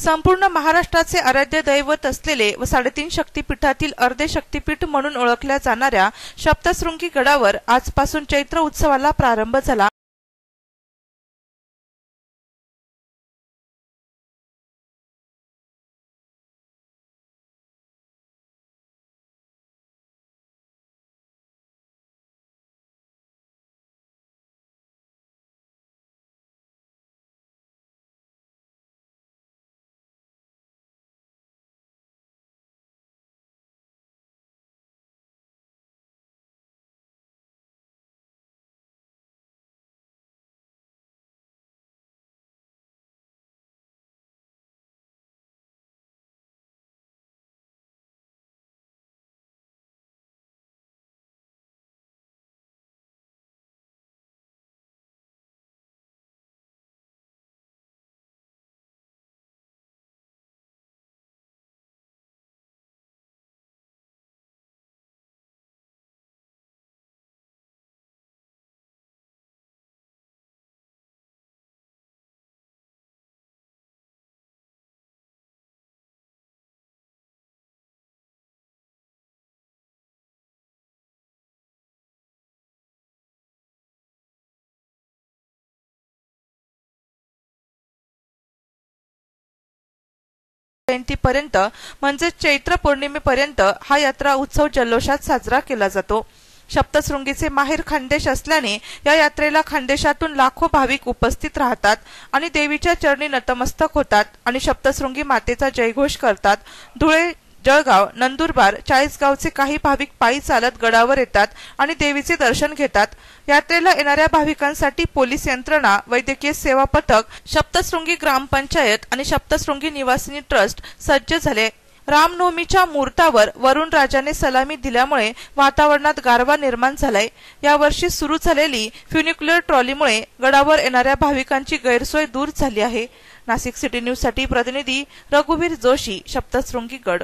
संपूर्ण महाराष्ट्राचे आराध्य दैवत असलेले व 3.5 शक्तिपीठातील अर्धे शक्तिपीठ म्हणून ओळखल्या जाणाऱ्या सप्तशृंगी गडावर आजपासून चैत्र उत्सवाला प्रारंभ झाला। जयंतीपर्यंत म्हणजे चैत्र पौर्णिमेपर्यंत हा यात्रा उत्सव जल्लोषात साजरा केला जातो। सप्तशृंगीचे माहेर खानदेश असल्याने या यात्रेला खानदेशातून लाखो भाविक उपस्थित राहतात आणि देवीच्या चरणी नतमस्तक होतात आणि सप्तशृंगी मातेचा जयघोष करतात। धुळे, जळगाव, नंदुरबार, चाळीसगावचे काही भाविक पायी चालत गडावर येतात आणि देवीचे दर्शन घेतात। यात्रेला येणाऱ्या भाविकांसाठी पोलीस यंत्रणा, वैद्यकीय सेवा पथक, सप्तशृंगी ग्रामपंचायत आणि सप्तशृंगी निवासिनी ट्रस्ट सज्ज झाले। रामनवमीच्या मुहूर्तावर वरुण राजाने सलामी दिल्यामुळे वातावरणात गारवा निर्माण झालाय। यावर्षी सुरू झालेली फ्युनिक्युलर ट्रॉलीमुळे गडावर येणाऱ्या भाविकांची गैरसोय दूर झाली आहे। नाशिक सिटी न्यूज साठी प्रतिनिधी रघुवीर जोशी, सप्तशृंगी गड।